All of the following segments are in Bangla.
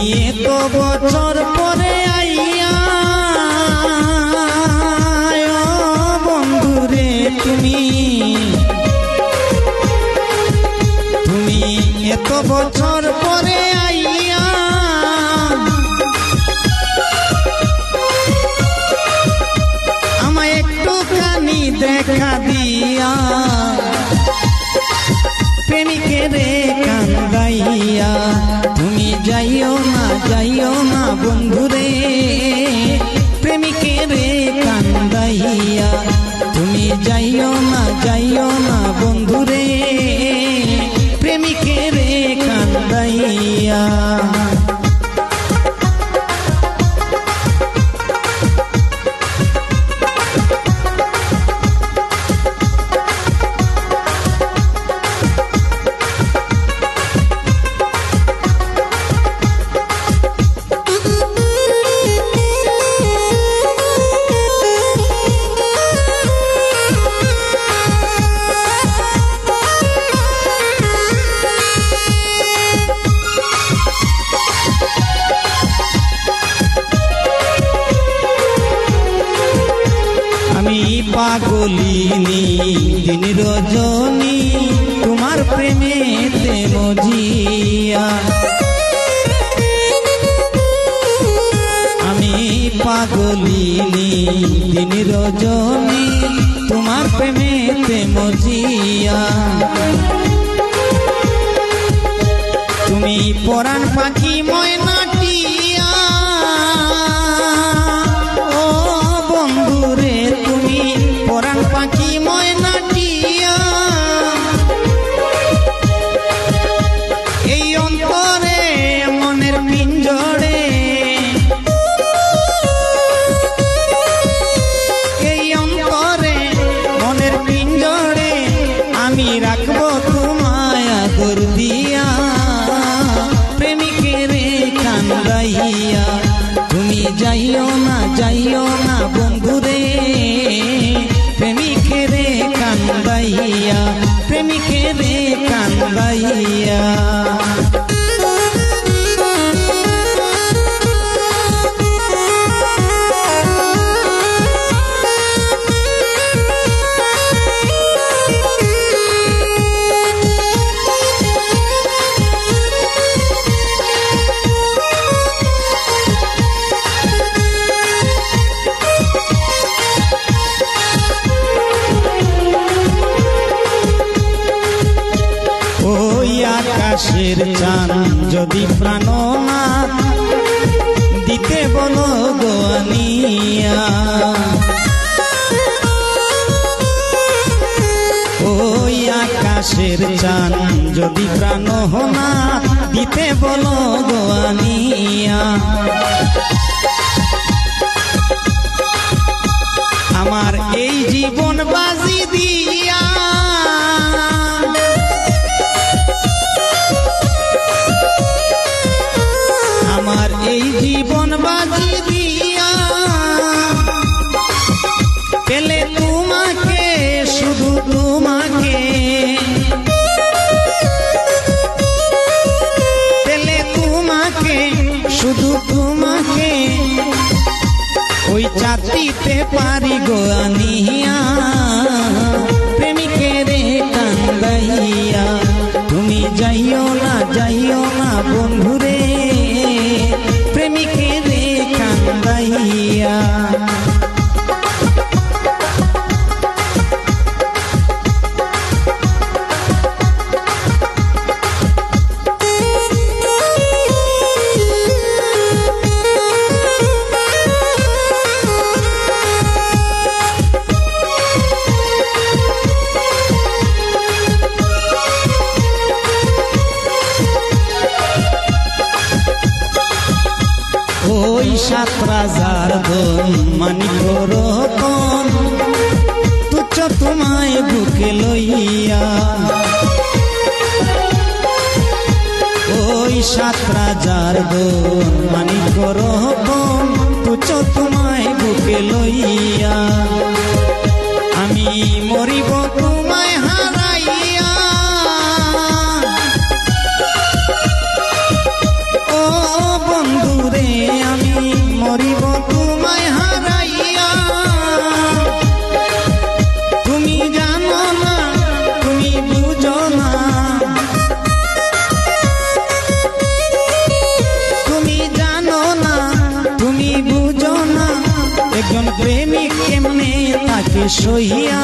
এত বছর পরে আইয়া বন্ধুরে তুমি এত বছর পরে আইয়া আমায় একটুখানি দেখা দিয়া প্রেমিকেরে কান্দাইয়া তুমি যাইও না বন্ধুরে প্রেমিকেরে কান্দাইয়া তুমি যাইও না বন্ধুরে প্রেমিকেরে কান্দাইয়া পাগলিনী দিন রজনী তোমার প্রেমেতে মজিয়া আমি পাগলিনী দিন রজনী তোমার প্রেমেতে মজিয়া তুমি পরাণ পাখি ময়নাটিয়া ও বন্ধুরে তুমি পরাণ পাখি ময়নাটিয়া এই অন্তরে মনের পিঞ্জরে এই অন্তরে মনের পিঞ্জরে আমি রাখবো তোমায় আদর দিয়া প্রেমিকেরে কান্দাইয়া তুমি যাইও না বন্ধুরে প্রেমিকেরে কান্দাইয়া প্রেমিকেরে কান্দাইয়া আকাশের চান যদি প্রাণনাথ দিতে বলো গো আনিয়া ওই আকাশের চান যদি প্রাণনাথ দিতে বলো গো আনিয়া আমার এই জীবন বাজি দিয়া আমার এই জীবন বাজি দিয়া পেলে তোমাকে শুধু তোমাকে পেলে তোমাকে শুধু তোমাকে ওই চাঁদিতে পারি গো আনিয়া প্রেমিকেরে কান্দাইয়া তুমি যাইও না বন্ধুরে প্রেমিকেরে কান্দাইয়া ওই 7 রাজার দোল মানিক রতন তুচ্ছ তোমায় বুকে লইয়া ওই 7 রাজার দোল মানিক রতন তুচ্ছ তোমায় বুকে লইয়া আমি মরিব তোমায় হারাইয়া ও থাকে সইয়া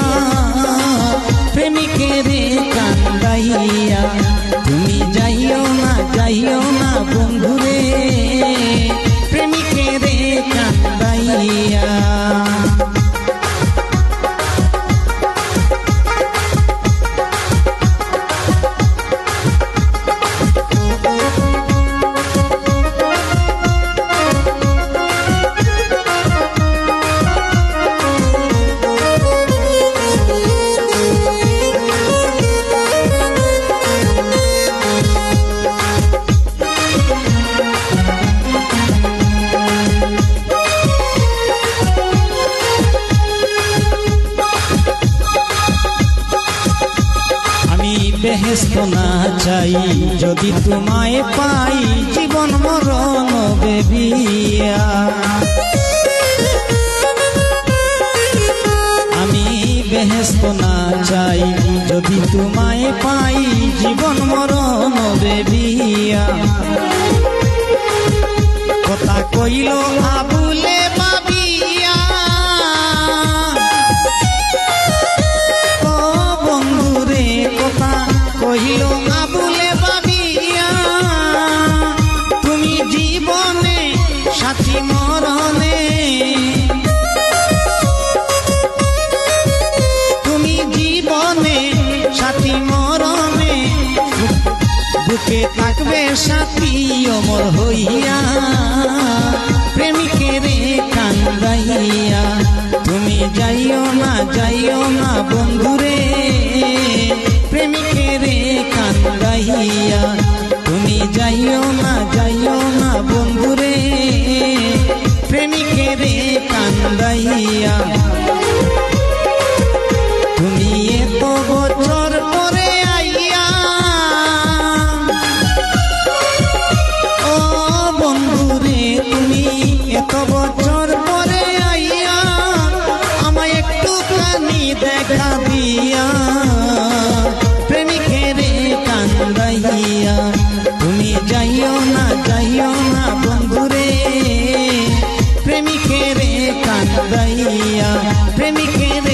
প্রেমিকের কান্দাইয়া তুমি যাইও না বন্ধুরে প্রেমিকের কান্দাইয়া বেহেশত না চাই যদি তোমায় পাই জীবন মরণ বেবিয়া আমি বেহেশত না চাই যদি তোমায় পাই জীবন মরণ বেবিয়া কথা কইল আবুলে বাবিয়া ও বন্ধুরে কথা কহিল আবুলে বাবিয়া তুমি জীবনে সাথী মরণে তুমি জীবনে সাথী মরণে বুকে থাকবে সাথী অমর হইয়া প্রেমিকের কান্দাইয়া তুমি যাইও না বন্ধুরে প্রেমিকের কান্দাইয়া তুমি যাইও না বন্ধুরে প্রেমিকের কান্দাইয়া তুমি এত বছর পরে আইয়া ও বন্ধুরে তুমি এত বছর পরে আইয়া আমায় একটুখানি দেখা দিয়া কান্দাইয়া তুমি যাইও না বন্ধুরে প্রেমিকের কান্দাইয়া প্রেমিকের